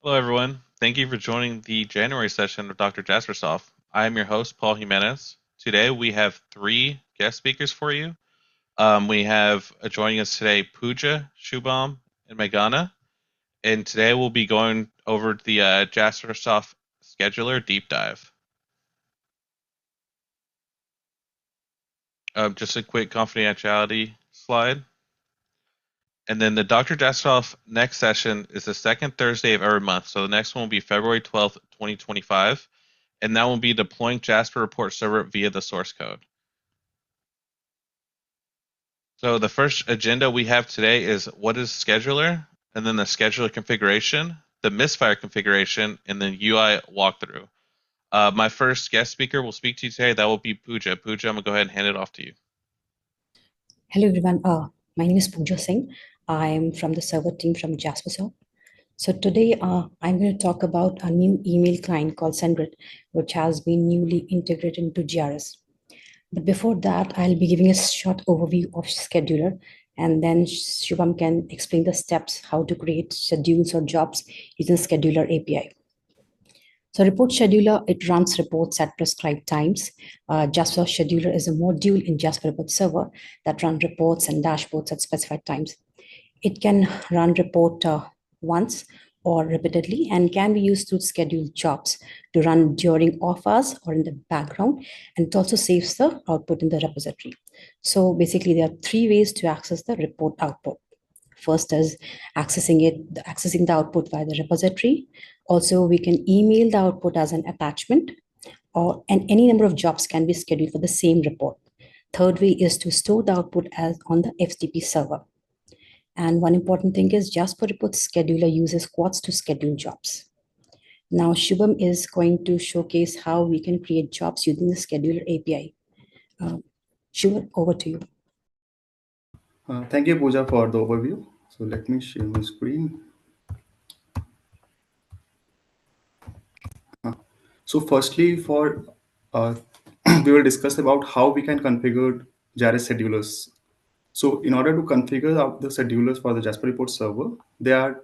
Hello, everyone. Thank you for joining the January session of Dr. Jaspersoft. I am your host, Paul Jimenez. Today, we have three guest speakers for you. We have joining us today Pooja, Shubham, and Meghana. And today, we'll be going over the Jaspersoft scheduler deep dive. Just a quick confidentiality slide. And then the Dr. Jaspersoft next session is the second Thursday of every month. So the next one will be February 12th, 2025. And that will be deploying Jasper Report Server via the source code. So the first agenda we have today is what is scheduler, and then the scheduler configuration, the Misfire configuration, and then UI walkthrough. My first guest speaker will speak to you today. That will be Pooja. Pooja, I'm going to go ahead and hand it off to you. Hello everyone, my name is Pooja Singh. I'm from the server team from Jaspersoft. So today I'm going to talk about a new email client called SendGrid, which has been newly integrated into GRS. But before that, I'll be giving a short overview of scheduler, and then Shubham can explain the steps how to create schedules or jobs using scheduler API. So report scheduler, it runs reports at prescribed times. Jasper scheduler is a module in Jasper report server that runs reports and dashboards at specified times. It can run report once or repeatedly and can be used to schedule jobs to run during off hours or in the background. And it also saves the output in the repository. So basically, there are three ways to access the report output. First is accessing the output via the repository. Also, we can email the output as an attachment, and any number of jobs can be scheduled for the same report. Third way is to store the output as on the FTP server. And one important thing is Jasper Report Scheduler uses Quarts to schedule jobs. Now, Shubham is going to showcase how we can create jobs using the Scheduler API. Shubham, over to you. Thank you, Pooja, for the overview. So let me share my screen. So firstly, we will discuss about how we can configure JARIS schedulers. So in order to configure out the schedulers for the Jasper Report server, there are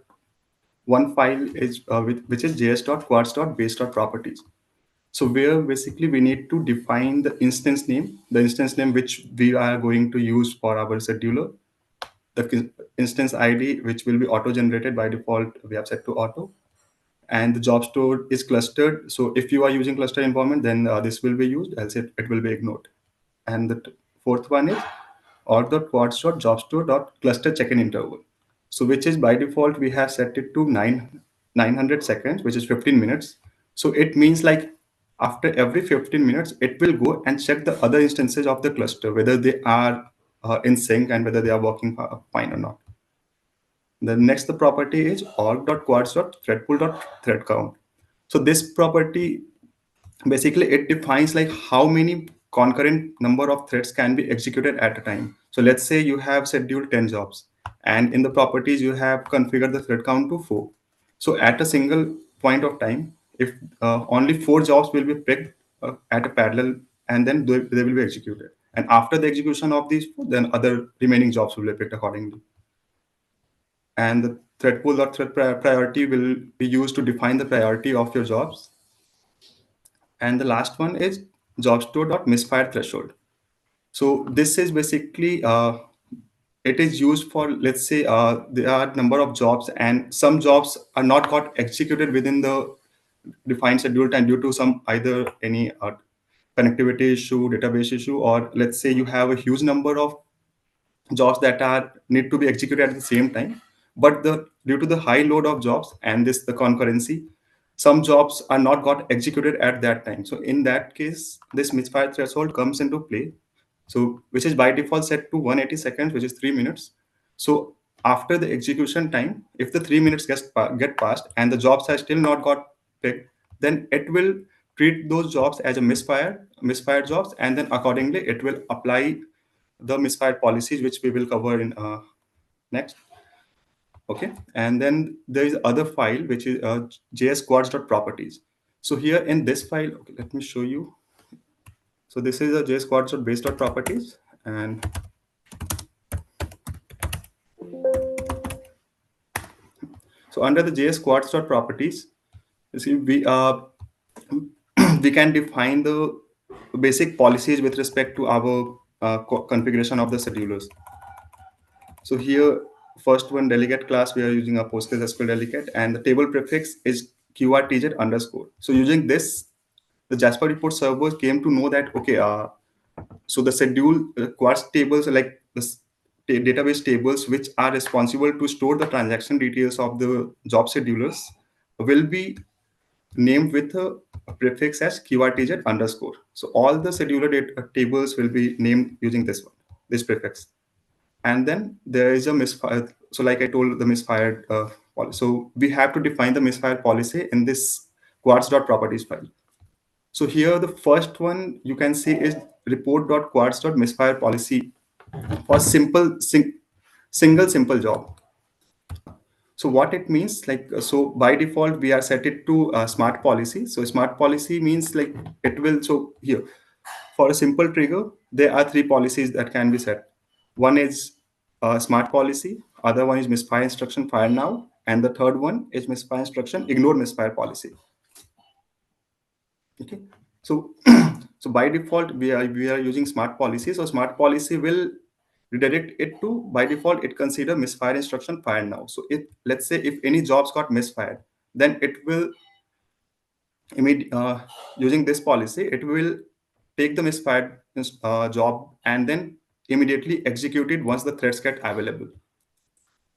one file is which is js.quarts.base.properties. So where basically we need to define the instance name which we are going to use for our scheduler, the instance ID which will be auto generated by default, we have set to auto, and the job store is clustered. So if you are using cluster environment, then this will be used, else it will be ignored. And the fourth one is org.quarts.jobstore.cluster check-in interval. So which is by default, we have set it to 900 seconds, which is 15 minutes. So it means like after every 15 minutes, it will go and check the other instances of the cluster, whether they are in sync and whether they are working fine or not. The next the property is org.quarts.threadpool.threadcount. So this property basically it defines like how many concurrent number of threads can be executed at a time. So let's say you have scheduled 10 jobs, and in the properties you have configured the thread count to 4. So at a single point of time, if only 4 jobs will be picked at a parallel, and then they will be executed. And after the execution of these 4, then other remaining jobs will be picked accordingly. And the thread pool or thread priority will be used to define the priority of your jobs. And the last one is jobstore.misfire threshold. So this is basically it is used for, let's say there are number of jobs and some jobs are not got executed within the defined schedule time due to some either any connectivity issue, database issue, or let's say you have a huge number of jobs that are need to be executed at the same time, but due to the high load of jobs and the concurrency, some jobs are not got executed at that time. So in that case, this misfire threshold comes into play, so which is by default set to 180 seconds, which is 3 minutes. So after the execution time, if the 3 minutes get passed and the jobs are still not got picked, then it will treat those jobs as a misfire jobs, and then accordingly it will apply the misfire policies, which we will cover in next. Okay, and then there is other file which is jsquads.properties. So here in this file, okay, let me show you. So this is a jsquads.base.properties, and So under the JS Quarts.properties, you see we can define the basic policies with respect to our configuration of the schedulers. So here, first one delegate class, we are using a PostgreSQL delegate, and the table prefix is QRTZ underscore. So using this, the Jasper report server came to know that, okay, so the schedule Quartz tables are like the database tables which are responsible to store the transaction details of the job schedulers will be named with a prefix as QRTZ underscore. So all the scheduler tables will be named using this one, this prefix. And then there is a misfire. So like I told, the misfired policy. So we have to define the misfire policy in this quartz.properties file. So here the first one you can see is report.quartz.misfire policy for single simple job. So what it means, like, so by default we are set it to smart policy. So smart policy means like it will, so here for a simple trigger there are three policies that can be set. One is smart policy, other one is misfire instruction fire now, and the third one is misfire instruction ignore misfire policy. Okay, so so by default we are using smart policy. So smart policy will redirect it to, by default it consider misfire instruction fire now. So if, let's say, if any jobs got misfired, then it will using this policy it will take the misfired job and then immediately execute it once the threads get available.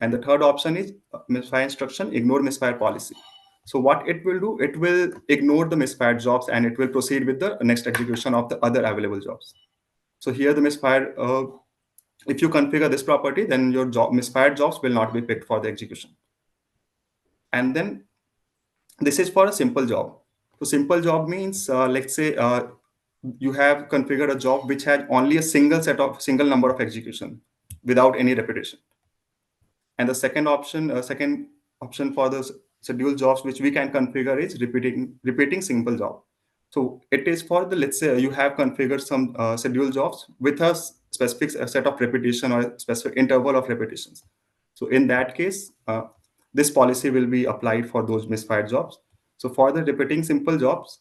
And the third option is misfire instruction ignore misfire policy. So what it will do, it will ignore the misfired jobs and it will proceed with the next execution of the other available jobs. So here the misfire, if you configure this property, then your misfired jobs will not be picked for the execution. And then this is for a simple job. So simple job means, let's say you have configured a job which had only a single number of execution without any repetition. And the second option for the scheduled jobs which we can configure is repeating simple job. So it is for the, let's say you have configured some scheduled jobs with a specific set of repetition or a specific interval of repetitions. So in that case, this policy will be applied for those misfired jobs. So for the repeating simple jobs,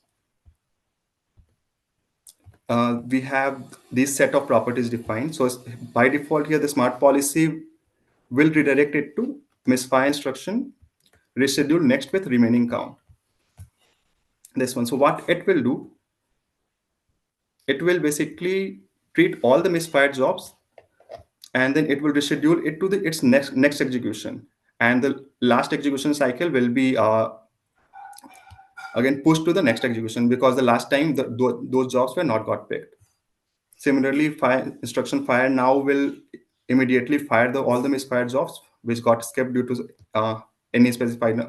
we have this set of properties defined. So by default here, the smart policy will redirect it to misfire instruction reschedule next with remaining count. This one. So what it will do, it will basically treat all the misfired jobs and then it will reschedule it to its next execution. And the last execution cycle will be again pushed to the next execution because the last time those jobs were not got picked. Similarly, instruction fire now will immediately fire all the misfired jobs which got skipped due to any specified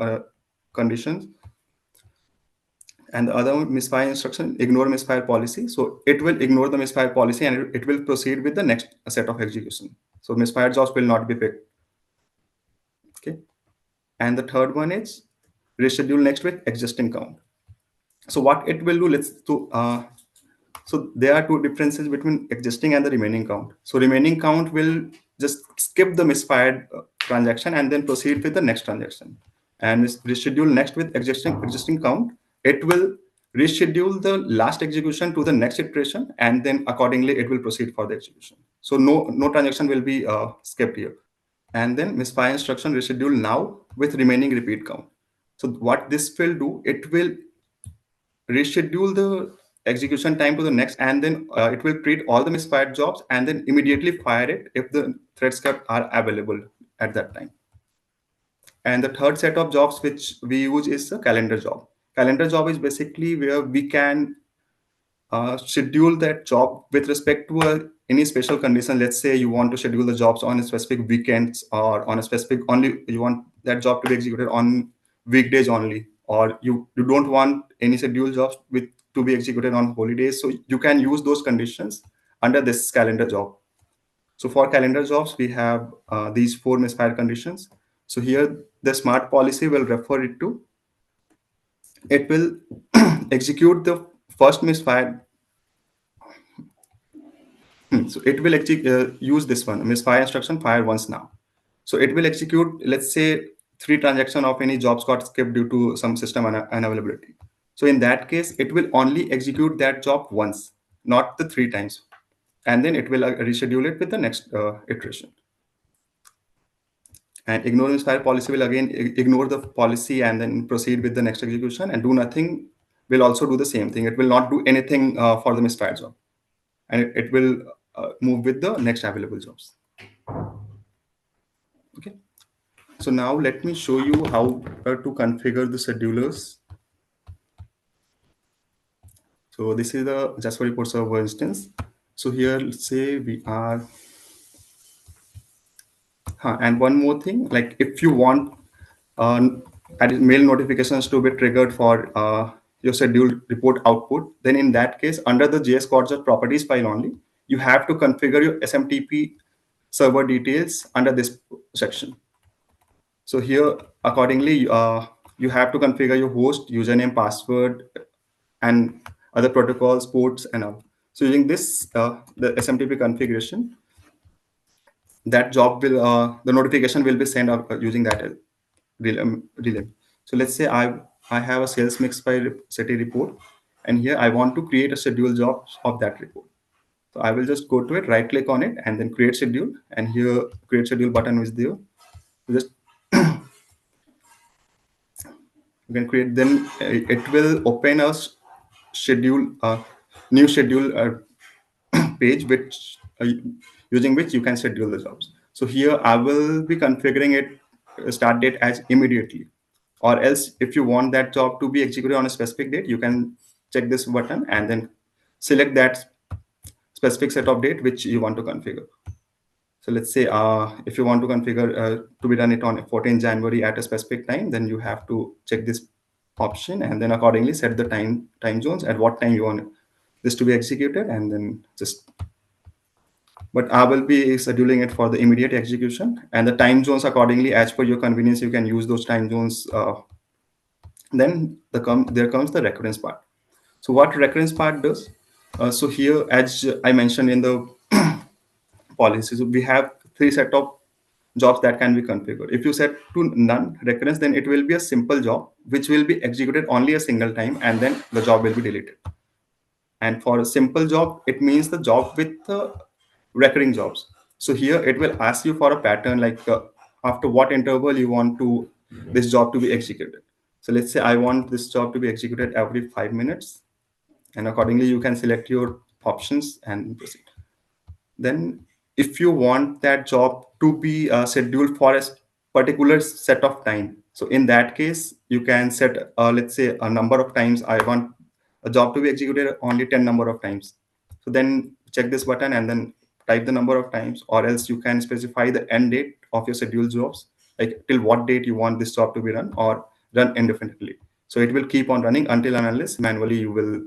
conditions. And the other misfire instruction, ignore misfire policy. So it will ignore the misfire policy and it will proceed with the next set of execution. So misfire jobs will not be picked. Okay. And the third one is reschedule next with existing count. So what it will do, so there are two differences between existing and the remaining count. So remaining count will just skip the misfired transaction and then proceed with the next transaction. And reschedule next with existing count, it will reschedule the last execution to the next iteration and then accordingly it will proceed for the execution. So no transaction will be skipped here. And then misfire instruction reschedule now with remaining repeat count. So what this will do, it will reschedule the execution time to the next, and then it will treat all the misfired jobs and then immediately fire it if the threads are available at that time. And the third set of jobs which we use is a calendar job. Calendar job is basically where we can schedule that job with respect to any special condition. Let's say you want to schedule the jobs on a specific weekends or on a specific only, you want that job to be executed on weekdays only, or you don't want any scheduled jobs to be executed on holidays. So you can use those conditions under this calendar job. So for calendar jobs, we have these 4 misfire conditions. So here the smart policy will refer it to, it will execute the first misfire. So it will actually use this one, misfire instruction fire once now. So it will execute, let's say, 3 transaction of any jobs got skipped due to some system unavailability. So in that case, it will only execute that job once, not the 3 times. And then it will reschedule it with the next iteration. And ignore Misfire policy will again ignore the policy and then proceed with the next execution, and do nothing will also do the same thing. It will not do anything for the Misfire job, and it will move with the next available jobs. Okay. So now let me show you how to configure the schedulers. So this is the Jasper report server instance. So here, let's say we are, and one more thing, like if you want mail notifications to be triggered for your scheduled report output, then in that case, under the JS Quarts properties file only, you have to configure your SMTP server details under this section. So here, accordingly, you have to configure your host, username, password, and other protocols, ports, and all. So using this, the SMTP configuration, that job will, the notification will be sent out using that relay. So let's say I have a sales mix by city report, and here I want to create a schedule job of that report. So I will just go to it, right click on it, and then create schedule. And here create schedule button is there. Just you can create. Then it will open a schedule, new schedule page, which using which you can schedule the jobs. So here I will be configuring it start date as immediately, or else if you want that job to be executed on a specific date, you can check this button and then select that specific set of date which you want to configure. So let's say if you want to configure to be done it on 14 January at a specific time, then you have to check this option and then accordingly set the time zones at what time you want this to be executed, and then just, but I will be scheduling it for the immediate execution, and the time zones accordingly as per your convenience. You can use those time zones. Then there comes the recurrence part. So what recurrence part does? So here, as I mentioned in the policies, we have 3 set of jobs that can be configured. If you set to none recurrence, then it will be a simple job which will be executed only a single time, and then the job will be deleted. And for a simple job, it means the job with recurring jobs. So here it will ask you for a pattern, like after what interval you want to this job to be executed. So let's say I want this job to be executed every 5 minutes, and accordingly you can select your options and proceed. Then if you want that job to be scheduled for a particular set of time, so in that case you can set let's say a number of times. I want a job to be executed only 10 number of times. So then check this button and then type the number of times, or else you can specify the end date of your scheduled jobs, like till what date you want this job to be run, or run indefinitely. So it will keep on running until and unless manually you will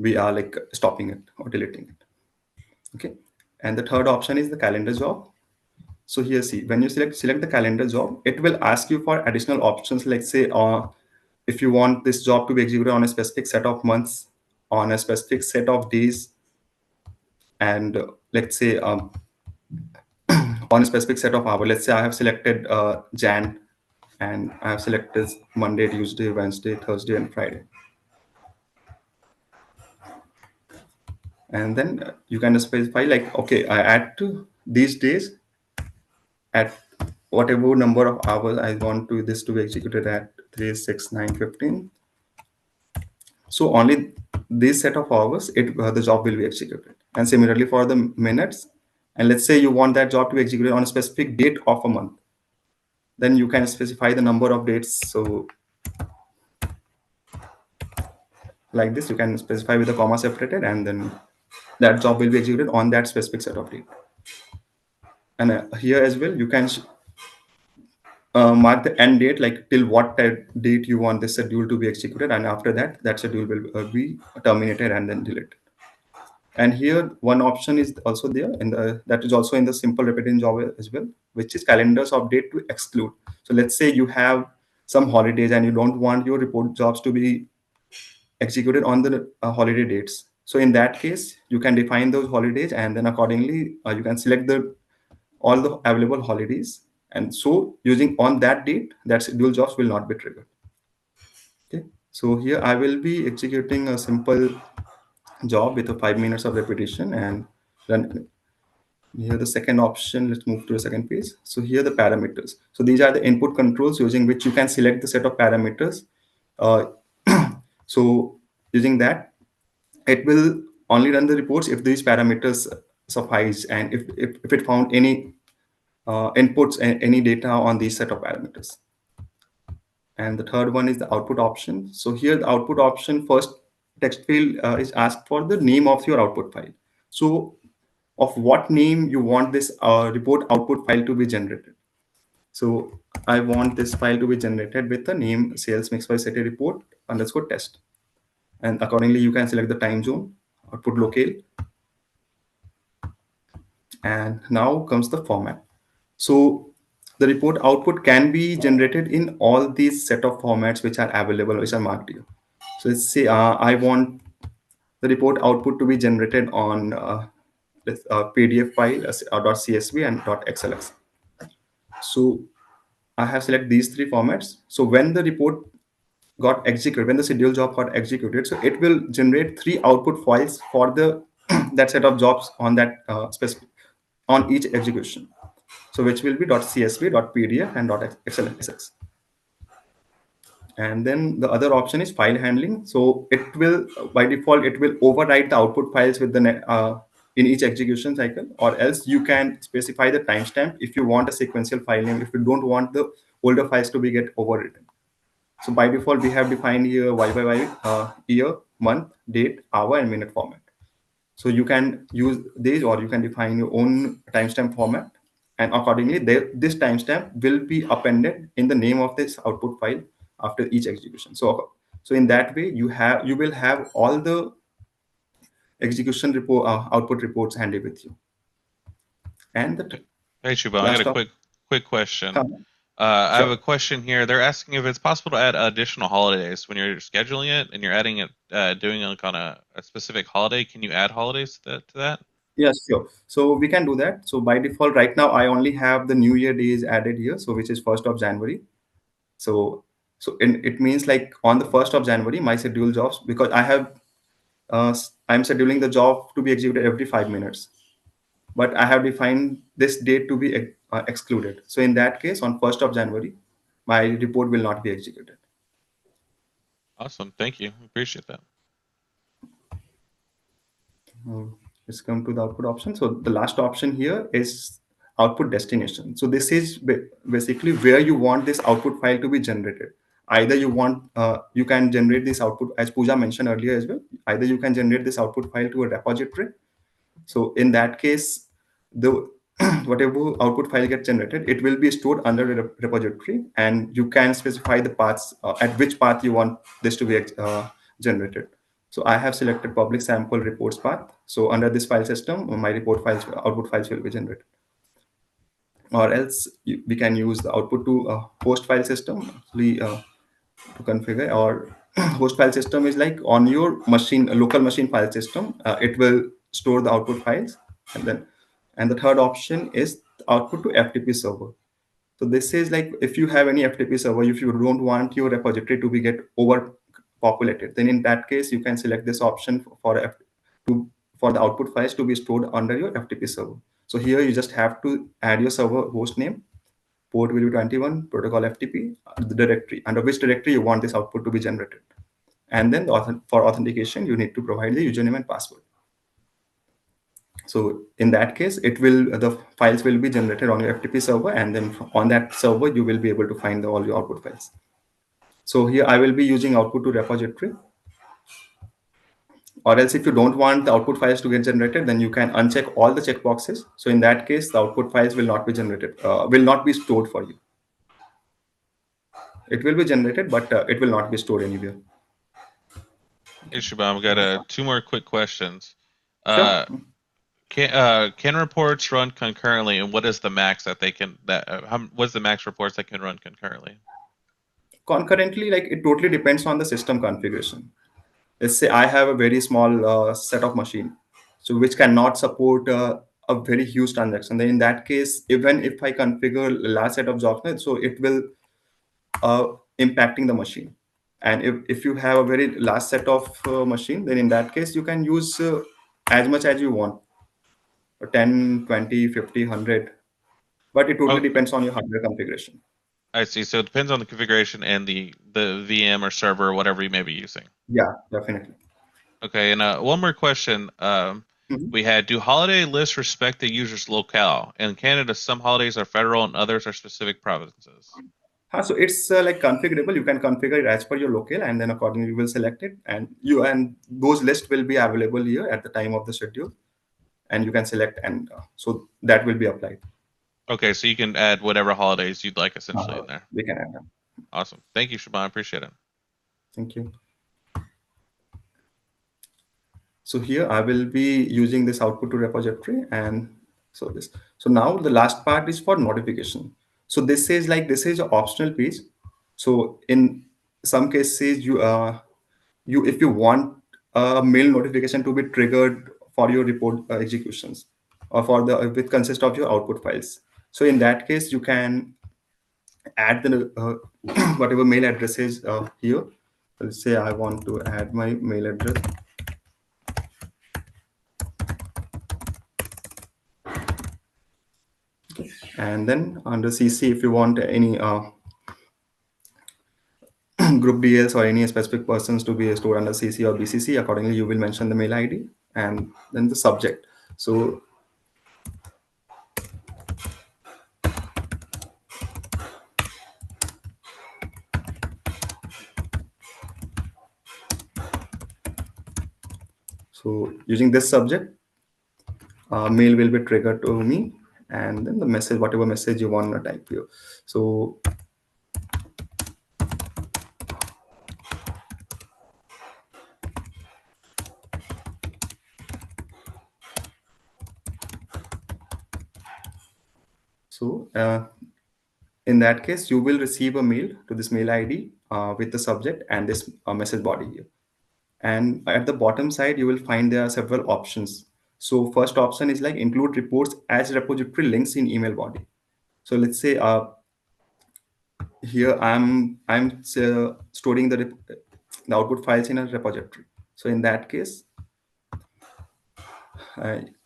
be like stopping it or deleting it. Okay. And the third option is the calendar job. So here, see, when you select the calendar job, it will ask you for additional options. Like say, if you want this job to be executed on a specific set of months, on a specific set of days, and let's say on a specific set of hours. Let's say I have selected Jan, and I have selected Monday, Tuesday, Wednesday, Thursday, and Friday. And then you can specify like, okay, I add to these days at whatever number of hours I want to this to be executed at 3, 6, 9, 15. So only this set of hours, the job will be executed. And similarly for the minutes, and let's say you want that job to be executed on a specific date of a month, then you can specify the number of dates. So like this, you can specify with a comma separated, and then that job will be executed on that specific set of date. And here as well, you can mark the end date, like till what date you want this schedule to be executed, and after that, that schedule will be terminated and then deleted. And here one option is also there, and that is also in the simple repeating job as well, which is calendars update to exclude. So let's say you have some holidays and you don't want your report jobs to be executed on the holiday dates. So in that case, you can define those holidays, and then accordingly you can select all the available holidays, And so using on that date, that scheduled jobs will not be triggered. Okay. So here I will be executing a simple job with a 5 minutes of repetition and run. Here the second option, let's move to the second page. So here the parameters. So these are the input controls using which you can select the set of parameters. Uh, so using that, it will only run the reports if these parameters suffice and if it found any inputs and any data on these set of parameters. And the third one is the output option. So here the output option, first text field is asked for the name of your output file. So of what name you want this report output file to be generated. So I want this file to be generated with the name sales mix by city report underscore test. And accordingly, you can select the time zone, output locale. And now comes the format. So the report output can be generated in all these set of formats which are available, which are marked here. So let's say I want the report output to be generated on this PDF file, .csv and .xlx. So I have selected these three formats. So when the report got executed, when the schedule job got executed, so it will generate three output files for the that set of jobs on that specific on each execution. So which will be .csv, .pdf, and .xlx. And then the other option is file handling. So it will, by default, it will overwrite the output files with the in each execution cycle, or else you can specify the timestamp if you want a sequential file name, if you don't want the older files to be get overwritten. So by default, we have defined here Y year, month, date, hour, and minute format. So you can use these, or you can define your own timestamp format, and accordingly, this timestamp will be appended in the name of this output file after each execution. So in that way, you will have all the execution report output reports handy with you. And the Hey, Shubham, I got a quick question. I have a question here. They're asking if it's possible to add additional holidays when you're scheduling it and you're adding it, doing it on a specific holiday. Can you add holidays to that? Yes, sure. So we can do that. So by default, right now, I only have the New Year days added here. So which is 1st of January. So it means like on the 1st of January, my scheduled jobs, because I'm scheduling the job to be executed every 5 minutes, but I have defined this date to be excluded. So in that case, on 1st of January, my report will not be executed. Awesome. Thank you. Appreciate that. Let's come to the output option. So the last option here is output destination. So this is basically where you want this output file to be generated. Either you can generate this output, as Pooja mentioned earlier as well. Either you can generate this output file to a repository. So in that case, the whatever output file gets generated, it will be stored under a repository, and you can specify the paths at which path you want this to be generated. So I have selected public sample reports path. So under this file system, my report files, output files will be generated. Or else we can use the output to host file system to configure. Or host file system is like on your machine, a local machine file system. It will store the output files, and the third option is output to FTP server. So this is like if you have any FTP server, if you don't want your repository to be get overpopulated, then in that case you can select this option for the output files to be stored under your FTP server. So here you just have to add your server host name, port will be 21, protocol FTP, the directory under which directory you want this output to be generated, and then for authentication you need to provide the username and password. So in that case, the files will be generated on your FTP server, and then on that server, you will be able to find all your output files. So here I will be using output to repository. Or else if you don't want the output files to get generated, then you can uncheck all the checkboxes. So in that case, the output files will not be generated, will not be stored for you. It will be generated, but it will not be stored anywhere. Hey, Shubham, we got two more quick questions. Sure. Can reports run concurrently, and what is the max that they can what's the max reports that can run concurrently? Concurrently, like it totally depends on the system configuration. Let's say I have a very small set of machine, so which cannot support a very huge transaction, then in that case, even if I configure last set of jobs, so it will impacting the machine. And if you have a very last set of machine, then in that case you can use as much as you want, 10, 20, 50, 100, but it totally Oh, depends on your hardware configuration. I see. So it depends on the configuration and the VM or server or whatever you may be using. Yeah, definitely. Okay, and one more question. Mhm. We had, do holiday lists respect the user's locale? In Canada, some holidays are federal and others are specific provinces. So it's like configurable. You can configure it as per your local, and then accordingly you will select it, and those lists will be available here at the time of the schedule, and you can select, and so that will be applied. Okay, so you can add whatever holidays you'd like essentially in there. We can add them. Awesome. Thank you, Shaban. I appreciate it. Thank you. So here I will be using this output to repository, and so this. So now the last part is for notification. So this is an optional piece. So in some cases, you if you want a mail notification to be triggered for your report executions, or for the which consist of your output files. So in that case, you can add the whatever mail addresses here. Let's say I want to add my mail address. And then under CC, if you want any group DLs or any specific persons to be stored under CC or BCC, accordingly you will mention the mail ID and then the subject. So using this subject, mail will be triggered to me, and then the message, whatever message you want to type here. So in that case, you will receive a mail to this mail ID with the subject and this message body here. And at the bottom side, you will find there are several options. So first option is like include reports as repository links in email body. So let's say here I'm storing the output files in a repository. So in that case,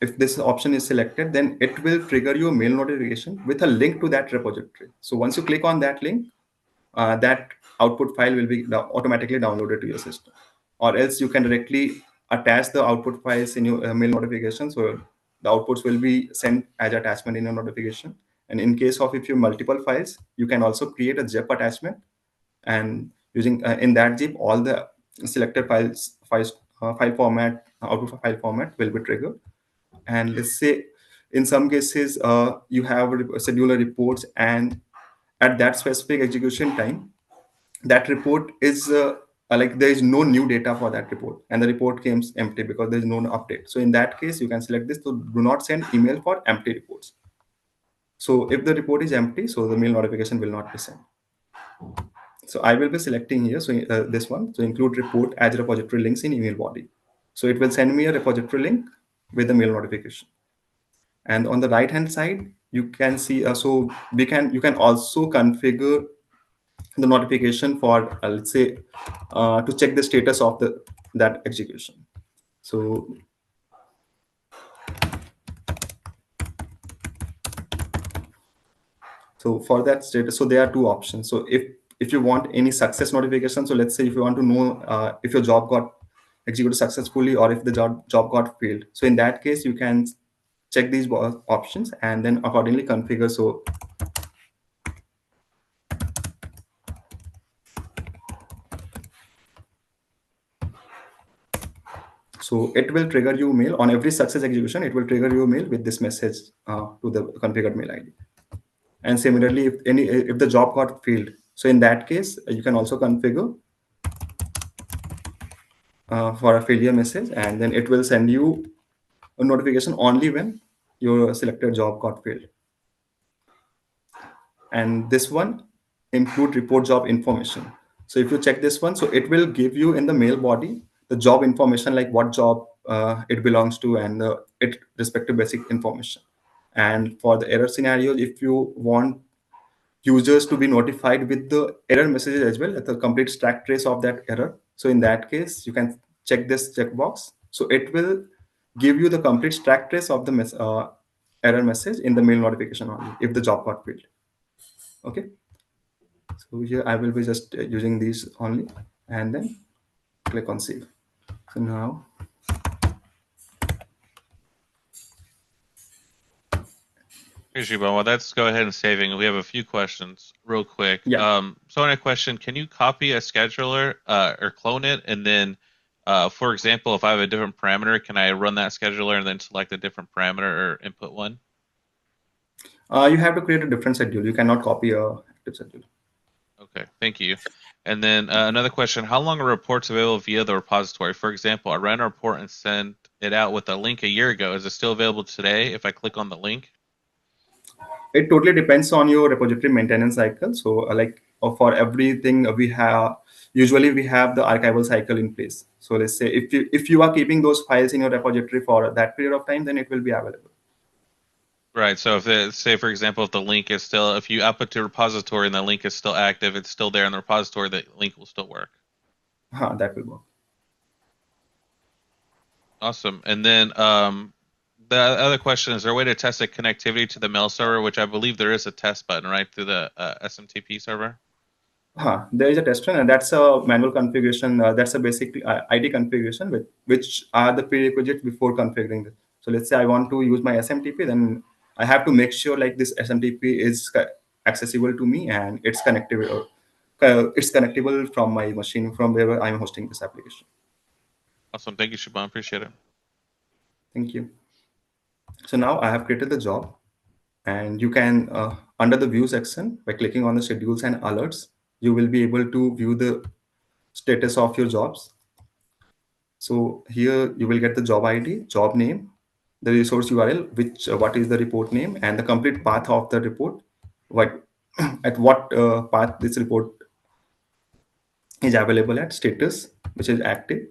if this option is selected, then it will trigger your mail notification with a link to that repository. So once you click on that link, that output file will be automatically downloaded to your system, or else you can directly attach the output files in your mail notification. So the outputs will be sent as attachment in your notification. And in case of if you multiple files, you can also create a zip attachment, and using in that zip all the selected file format, output file format will be triggered. And let's say in some cases you have scheduler reports, and at that specific execution time, that report is like there is no new data for that report, and the report comes empty because there is no update. So in that case, you can select this to do not send email for empty reports. So if the report is empty, so the mail notification will not be sent. So I will be selecting here, so this one, so include report as repository links in email body. So it will send me a repository link with the mail notification. And on the right hand side, you can see so you can also configure the notification for let's say to check the status of that execution. So for that status, so there are two options. So if you want any success notification, so let's say if you want to know if your job got executed successfully or if the job got failed, so in that case you can check these options and then accordingly configure. So it will trigger you mail on every success execution. It will trigger you mail with this message to the configured mail ID. And similarly, if the job got failed, so in that case you can also configure for a failure message, and then it will send you a notification only when your selected job got failed. And this one include report job information. So if you check this one, so it will give you in the mail body the job information, like what job it belongs to, and its respective basic information. And for the error scenarios, if you want users to be notified with the error messages as well, at the complete stack trace of that error, so in that case, you can check this checkbox. So it will give you the complete stack trace of the error message in the mail notification only if the job got failed. Okay. So here I will be just using these only, and then click on save. So now, Hey, Shubham, well, let's go ahead and saving. We have a few questions real quick. yeah, So on a question, can you copy a scheduler or clone it? And then, for example, if I have a different parameter, can I run that scheduler and then select a different parameter or input one? you have to create a different schedule. You cannot copy a active schedule. Okay, thank you. And then another question, how long are reports available via the repository? For example, I ran a report and sent it out with a link a year ago. Is it still available today if I click on the link? It totally depends on your repository maintenance cycle. So for everything we have, usually we have the archival cycle in place. So let's say if you are keeping those files in your repository for that period of time, then it will be available. Right. So if it, say, for example, if the link is still, if you output to repository and the link is still active, it's still there in the repository, the link will still work. That will work. Awesome. And then the other question, is there a way to test the connectivity to the mail server, which I believe there is a test button, right, through the SMTP server? There is a test run, and that's a manual configuration. That's a basic ID configuration, which are the prerequisites before configuring it. So let's say I want to use my SMTP, then I have to make sure like this SMTP is accessible to me and it's connectable. It's connectable from my machine from wherever I'm hosting this application. Awesome. Thank you, Shubham. Appreciate it. Thank you. So now I have created the job, and you can under the view section, by clicking on the schedules and alerts, you will be able to view the status of your jobs. So here you will get the job ID, job name, the resource URL, what is the report name, and the complete path of the report, what at what path this report is available at, status, which is active,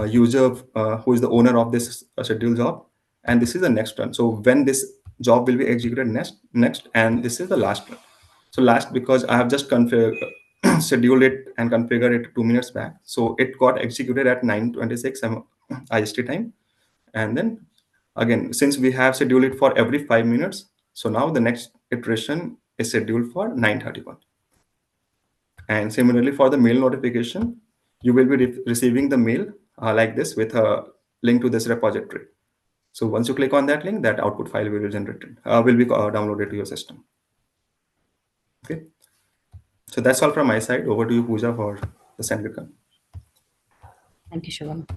user who is the owner of this scheduled job, and this is the next one. So when this job will be executed next, and this is the last one. So last because I have just scheduled it and configured it 2 minutes back. So it got executed at 9:26 IST time. And then again, since we have scheduled it for every 5 minutes, so now the next iteration is scheduled for 9:31. And similarly for the mail notification, you will be receiving the mail like this with a link to this repository. So once you click on that link, that output file will be generated, will be downloaded to your system. Okay. So that's all from my side. Over to you, Pooja, for the SendGrid. Thank you, Shivam.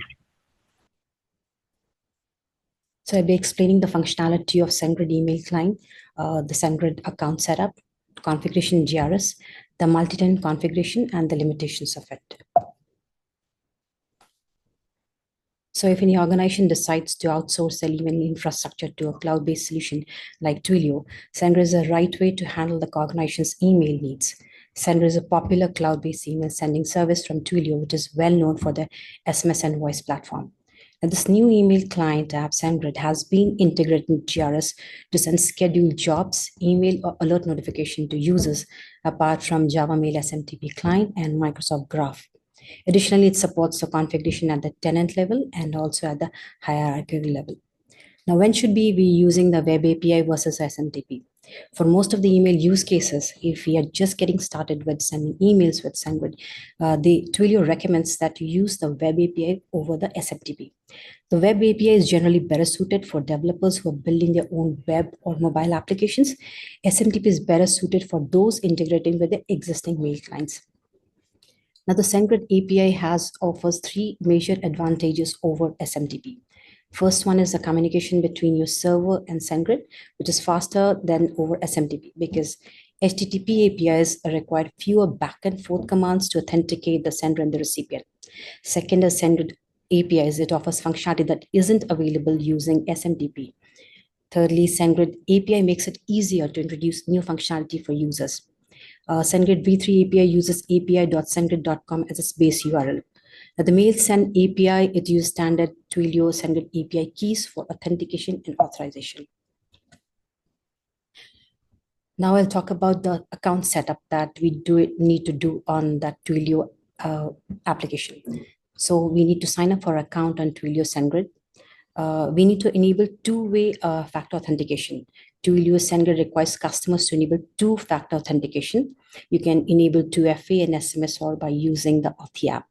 So I'll be explaining the functionality of SendGrid email client, the SendGrid account setup, configuration in GRS, the multi-tenant configuration, and the limitations of it. So if any organization decides to outsource their email infrastructure to a cloud-based solution like Twilio, SendGrid is the right way to handle the organization's email needs. SendGrid is a popular cloud-based email sending service from Twilio, which is well known for their SMS and voice platform. Now, this new email client app, SendGrid, has been integrated in GRS to send scheduled jobs, email, or alert notification to users, apart from Java Mail SMTP client and Microsoft Graph. Additionally, it supports the configuration at the tenant level and also at the hierarchical level. Now, when should we be using the web API versus SMTP? For most of the email use cases, if we are just getting started with sending emails with SendGrid, the Twilio recommends that you use the web API over the SMTP. The web API is generally better suited for developers who are building their own web or mobile applications. SMTP is better suited for those integrating with the existing mail clients. Now, the SendGrid API offers three major advantages over SMTP. First one is the communication between your server and SendGrid, which is faster than over SMTP because HTTP APIs require fewer back and forth commands to authenticate the sender and the recipient. Second is SendGrid APIs. It offers functionality that isn't available using SMTP. Thirdly, SendGrid API makes it easier to introduce new functionality for users. SendGrid v3 API uses api.sendgrid.com as its base URL. The mail send API, it uses standard Twilio SendGrid API keys for authentication and authorization. Now I'll talk about the account setup that we need to do on that Twilio application. So we need to sign up for account on Twilio SendGrid. We need to enable two-way factor authentication. Twilio SendGrid requires customers to enable two-factor authentication. You can enable 2FA and SMS or by using the Auth app.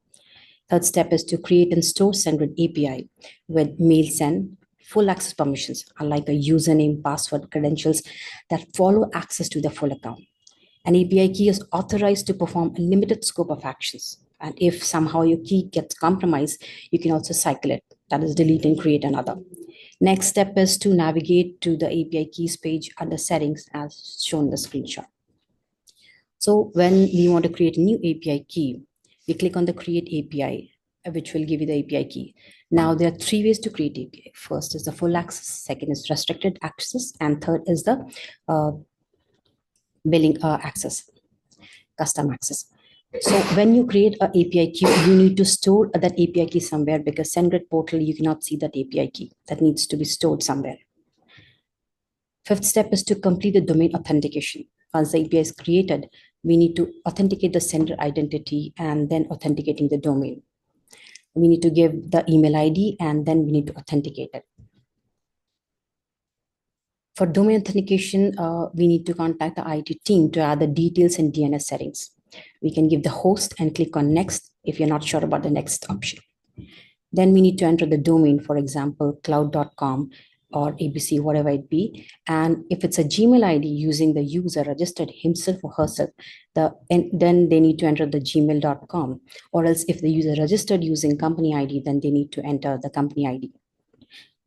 Third step is to create and store SendGrid API with mail send, full access permissions, unlike a username, password, credentials that follow access to the full account. An API key is authorized to perform a limited scope of actions. And if somehow your key gets compromised, you can also cycle it. That is delete and create another. Next step is to navigate to the API keys page under settings as shown in the screenshot. So when we want to create a new API key, we click on the create API, which will give you the API key. Now there are three ways to create API. First is the full access, second is restricted access, and third is the billing access, custom access. So when you create an API key, you need to store that API key somewhere because SendGrid portal, you cannot see that API key. That needs to be stored somewhere. Fifth step is to complete the domain authentication. Once the API is created, we need to authenticate the sender identity and then authenticating the domain. We need to give the email ID and then we need to authenticate it. For domain authentication, we need to contact the IT team to add the details and DNS settings. We can give the host and click on next if you're not sure about the next option. Then we need to enter the domain, for example, cloud.com or ABC, whatever it be. And if it's a Gmail ID using the user registered himself or herself, then they need to enter the gmail.com. Or else if the user registered using company ID, then they need to enter the company ID,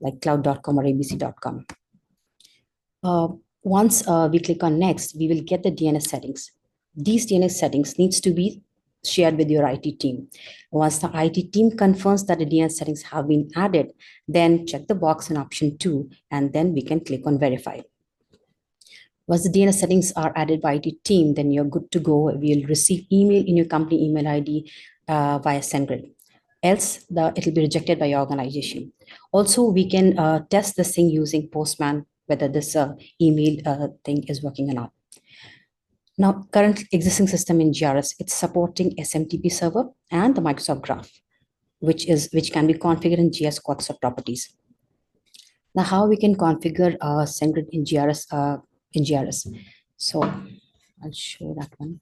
like cloud.com or abc.com. Once we click on next, we will get the DNS settings. These DNS settings needs to be shared with your IT team. Once the IT team confirms that the DNS settings have been added, then check the box in option 2, and then we can click on verify. Once the DNS settings are added by IT team, then you're good to go. We'll receive email in your company email ID via SendGrid. Else, it'll be rejected by your organization. Also, we can test this thing using Postman, whether this email thing is working or not. Now, current existing system in GRS, it's supporting SMTP server and the Microsoft Graph, which can be configured in GS Quarts properties. Now, how we can configure SendGrid in GRS? So I'll show that one.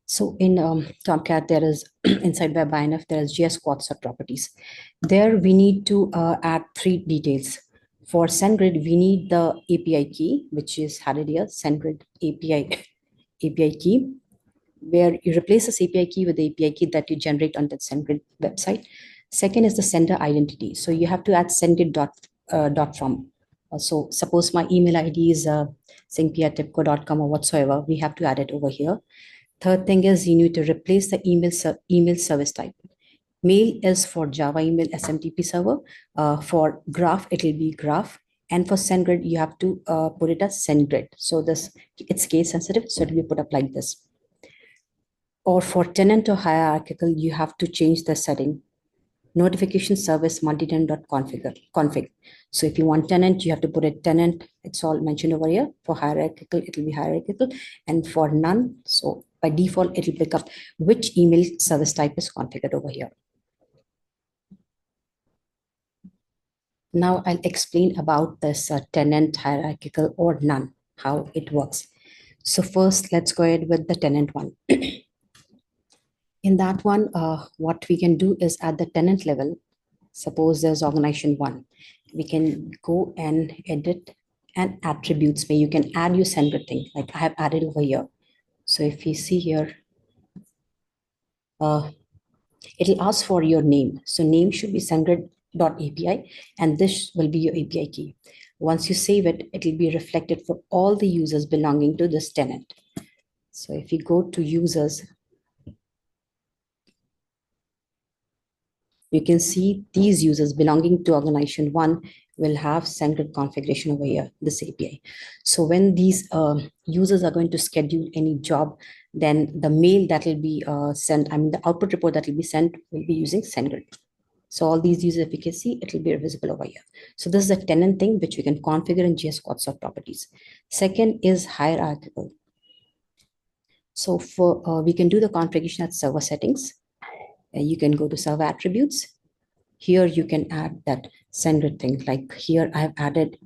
So in Tomcat, there is inside WebINF, there is GS Quarts properties. There we need to add 3 details. For SendGrid, we need the API key, which is added here, SendGrid API key, where you replace this API key with the API key that you generate on the SendGrid website. Second is the sender identity. So you have to add sendgrid.from. So suppose my email ID is singpia@tipco.com or whatsoever, we have to add it over here. Third thing is you need to replace the email service type. Mail is for Java email SMTP server. For Graph, it will be Graph. And for SendGrid, you have to put it as SendGrid. So it's case sensitive, so it will be put up like this. Or for tenant or hierarchical, you have to change the setting. Notification service multitenant.config. So if you want tenant, you have to put a tenant. It's all mentioned over here. For hierarchical, it will be hierarchical. And for none, so by default, it will pick up which email service type is configured over here. Now I'll explain about this tenant, hierarchical, or none, how it works. So first, let's go ahead with the tenant one. In that one, what we can do is at the tenant level, suppose there's organization 1, we can go and edit and attributes where you can add your SendGrid thing, like I have added over here. So if you see here, it'll ask for your name. So name should be SendGrid.api, and this will be your API key. Once you save it, it will be reflected for all the users belonging to this tenant. So if you go to users, you can see these users belonging to organization 1 will have SendGrid configuration over here, this API. So when these users are going to schedule any job, then the mail that will be sent, the output report that will be sent will be using SendGrid. So all these user efficacy, it will be visible over here. So this is a tenant thing which we can configure in JS Quarts properties. Second is hierarchical. So for we can do the configuration at server settings. You can go to server attributes. Here you can add that SendGrid thing. Like here I have added,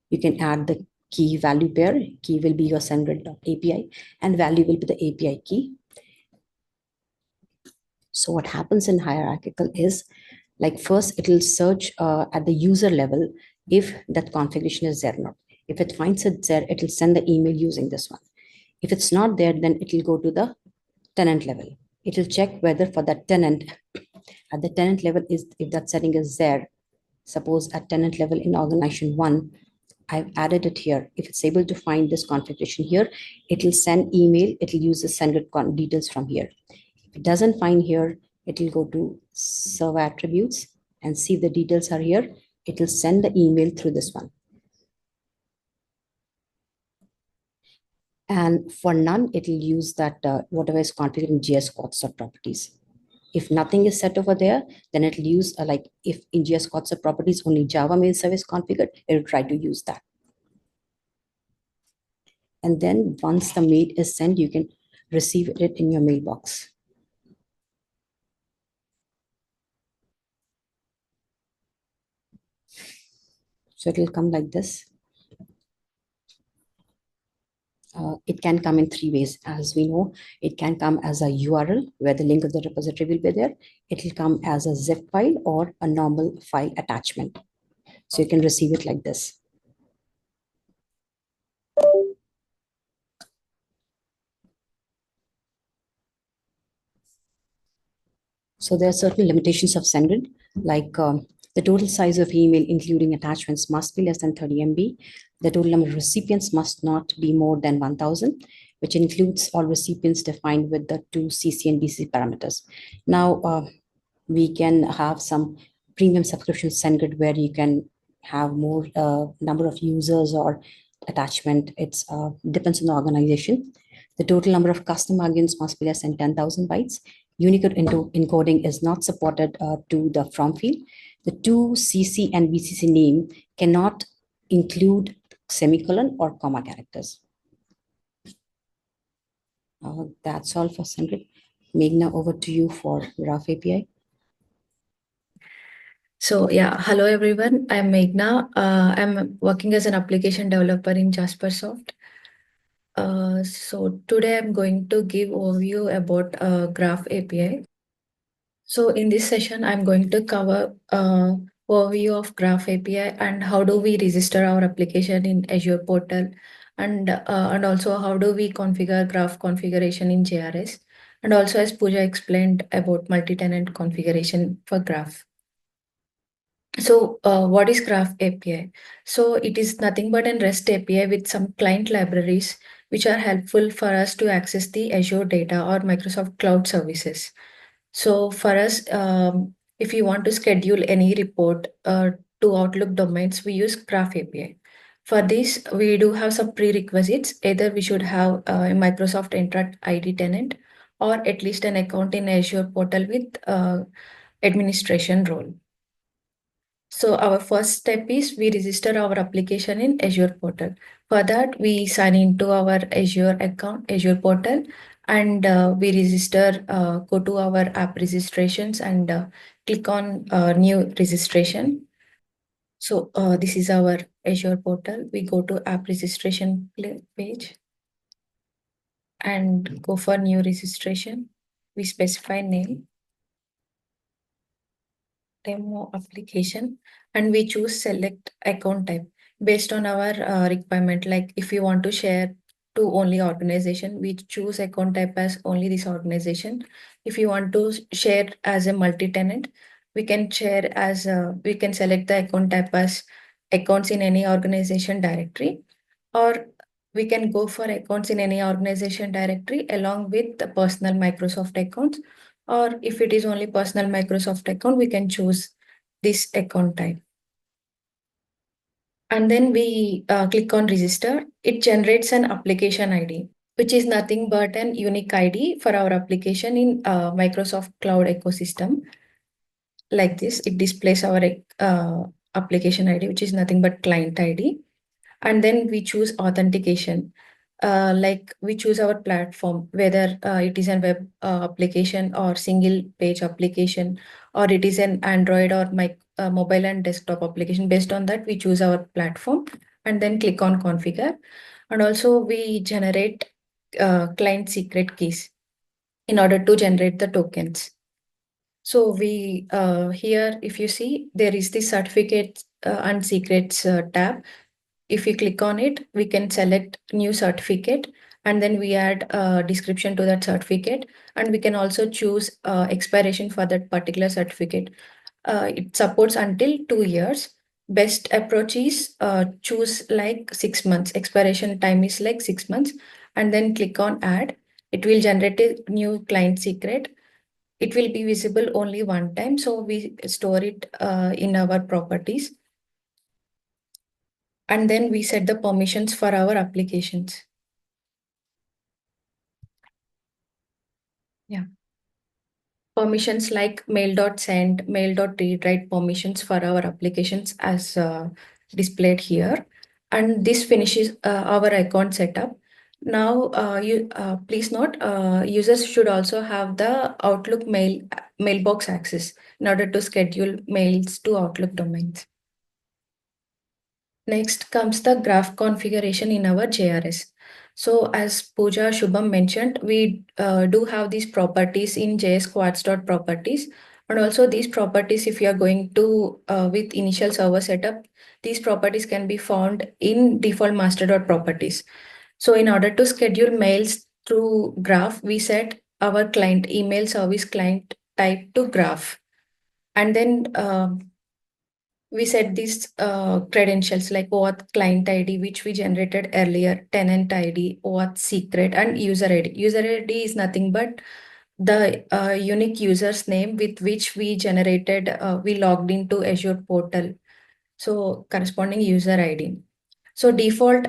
you can add the key value pair. Key will be your SendGrid API and value will be the API key. So what happens in hierarchical is, like first it will search at the user level if that configuration is there or not. If it finds it there, it will send the email using this one. If it's not there, then it will go to the tenant level. It will check whether for that tenant, at the tenant level, is if that setting is there. Suppose at tenant level in organization 1, I've added it here. If it's able to find this configuration here, it will send email. It will use the SendGrid details from here. If it doesn't find here, it will go to server attributes and see if the details are here. It will send the email through this one. And for none, it will use that whatever is configured in JS Quarts properties. If nothing is set over there, then it will use like if in JS Quarts properties only Java mail service configured, it will try to use that. And then once the mail is sent, you can receive it in your mailbox. So it will come like this. It can come in 3 ways. As we know, it can come as a URL where the link of the repository will be there. It will come as a zip file or a normal file attachment. So you can receive it like this. So there are certain limitations of SendGrid, like the total size of email, including attachments, must be less than 30 MB. The total number of recipients must not be more than 1,000, which includes all recipients defined with the 2 CC and BC parameters. Now, we can have some premium subscription SendGrid where you can have more number of users or attachment. It depends on the organization. The total number of custom arguments must be less than 10,000 bytes. Unicode encoding is not supported to the from field. The 2 CC and BCC name cannot include semicolon or comma characters. That's all for SendGrid. Meghna, over to you for Graph API. So yeah, hello everyone. I'm Meghna. I'm working as an application developer in Jaspersoft. So today I'm going to give overview about Graph API. So in this session, I'm going to cover overview of Graph API and how do we register our application in Azure portal, and also how do we configure Graph configuration in JRS, and also as Pooja explained about multi-tenant configuration for Graph. So what is Graph API? So it is nothing but a REST API with some client libraries which are helpful for us to access the Azure data or Microsoft Cloud services. So for us, if you want to schedule any report to Outlook domains, we use Graph API. For this, we do have some prerequisites. Either we should have a Microsoft Entra ID tenant or at least an account in Azure portal with administration role. So our first step is we register our application in Azure portal. For that, we sign into our Azure account, Azure portal, and we register, go to our app registrations and click on new registration. So this is our Azure portal. We go to app registration page and go for new registration. We specify name, demo application, and we choose select account type based on our requirement. Like if you want to share to only organization, we choose account type as only this organization. If you want to share as a multi-tenant, we can share as we can select the account type as accounts in any organization directory, or we can go for accounts in any organization directory along with the personal Microsoft accounts. Or if it is only personal Microsoft account, we can choose this account type. And then we click on register. It generates an application ID, which is nothing but an unique ID for our application in Microsoft Cloud ecosystem. Like this, it displays our application ID, which is nothing but client ID. And then we choose authentication. Like we choose our platform, whether it is a web application or single page application, or it is an Android or mobile and desktop application. Based on that, we choose our platform and then click on configure. And also we generate client secret keys in order to generate the tokens. So we here, if you see, there is the certificates and secrets tab. If we click on it, we can select new certificate, and then we add a description to that certificate, and we can also choose expiration for that particular certificate. It supports until 2 years. Best approach is choose like 6 months. Expiration time is like 6 months, and then click on add. It will generate a new client secret. It will be visible only one time, so we store it in our properties. And then we set the permissions for our applications. Yeah. Permissions like mail.send, mail.read, write permissions for our applications as displayed here. And this finishes our account setup. Now, please note, users should also have the Outlook mailbox access in order to schedule mails to Outlook domains. Next comes the graph configuration in our JRS. So as Pooja Shubham mentioned, we do have these properties in JS Quarts.properties. And also these properties, if you are going to with initial server setup, these properties can be found in default master.properties. So in order to schedule mails through graph, we set our client email service client type to graph. And then we set these credentials like OAuth client ID, which we generated earlier, tenant ID, OAuth secret, and user ID. User ID is nothing but the unique user's name with which we generated, we logged into Azure portal. So corresponding user ID. So default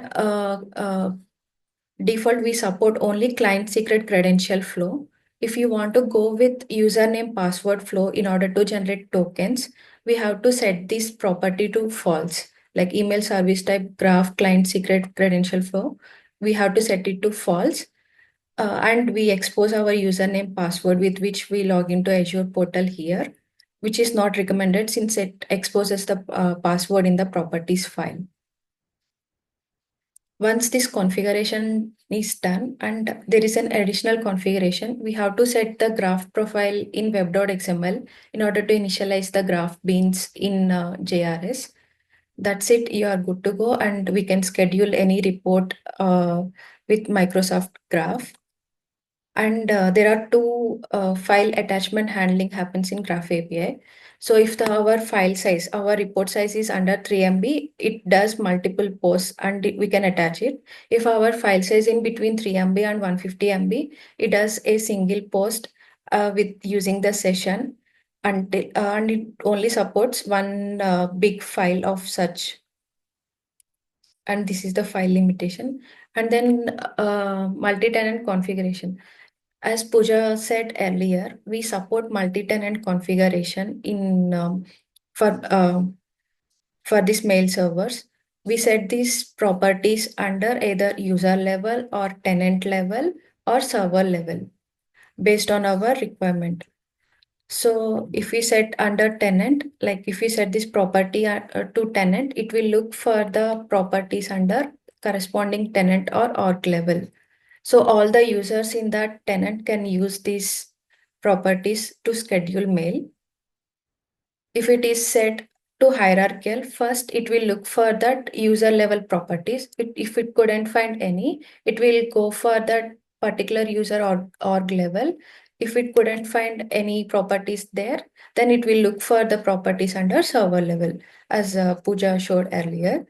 we support only client secret credential flow. If you want to go with username password flow in order to generate tokens, we have to set this property to false, like email service type graph client secret credential flow. We have to set it to false. And we expose our username password with which we log into Azure portal here, which is not recommended since it exposes the password in the properties file. Once this configuration is done and there is an additional configuration, we have to set the graph profile in web.xml in order to initialize the graph beans in JRS. That's it. You are good to go, and we can schedule any report with Microsoft Graph. And there are two file attachment handling happens in Graph API. So if our file size, our report size is under 3 MB, it does multiple posts and we can attach it. If our file size in between 3 MB and 150 MB, it does a single post with using the session until and it only supports one big file of such. And this is the file limitation. And then multi-tenant configuration. As Pooja said earlier, we support multi-tenant configuration in for these mail servers. We set these properties under either user level or tenant level or server level based on our requirement. So if we set under tenant, like if we set this property to tenant, it will look for the properties under corresponding tenant or org level. So all the users in that tenant can use these properties to schedule mail. If it is set to hierarchical, first it will look for that user level properties. If it couldn't find any, it will go for that particular user or org level. If it couldn't find any properties there, then it will look for the properties under server level, as Pooja showed earlier.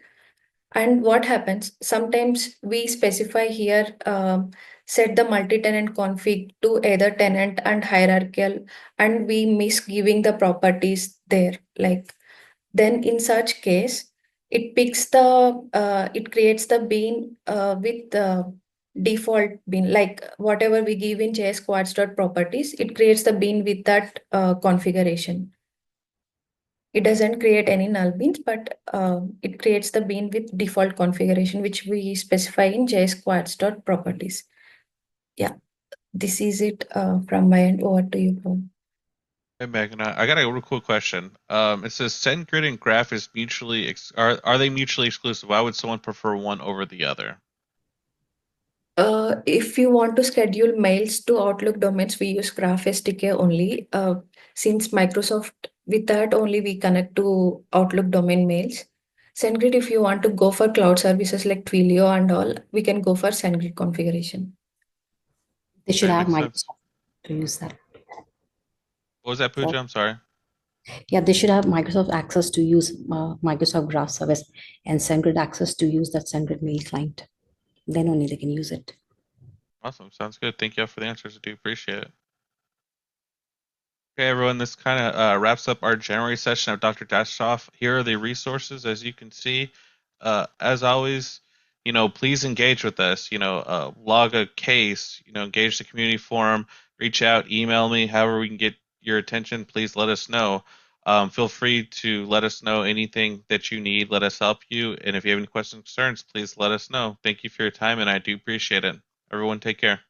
And what happens? Sometimes we specify here, set the multi-tenant config to either tenant and hierarchical, and we miss giving the properties there. Like then in such case, it picks it creates the bean with the default bean, like whatever we give in JS Quarts.properties, it creates the bean with that configuration. It doesn't create any null beans, but it creates the bean with default configuration, which we specify in JS Quarts.properties. Yeah, this is it from my end. Over to you, Paul. Hey Megan, I got a real cool question. It says SendGrid and Graph is are they mutually exclusive? Why would someone prefer one over the other? If you want to schedule mails to Outlook domains, we use Graph SDK only. Since Microsoft, with that only we connect to Outlook domain mails. SendGrid, if you want to go for cloud services like Twilio and all, we can go for SendGrid configuration. They should Okay, have makes sense. Microsoft to use that. What was that, Pooja? I'm sorry. Yeah, they should have Microsoft access to use Microsoft Graph service and SendGrid access to use that SendGrid mail client. Then only they can use it. Awesome. Sounds good. Thank you all for the answers. I do appreciate it. Okay, everyone, this kind of wraps up our January session of Dr. Jaspersoft. Here are the resources, as you can see. As always, please engage with us. Log a case. Engage the community forum. Reach out. Email me. However we can get your attention, please let us know. Feel free to let us know anything that you need. Let us help you. And if you have any questions, concerns, please let us know. Thank you for your time, and I do appreciate it. Everyone, take care.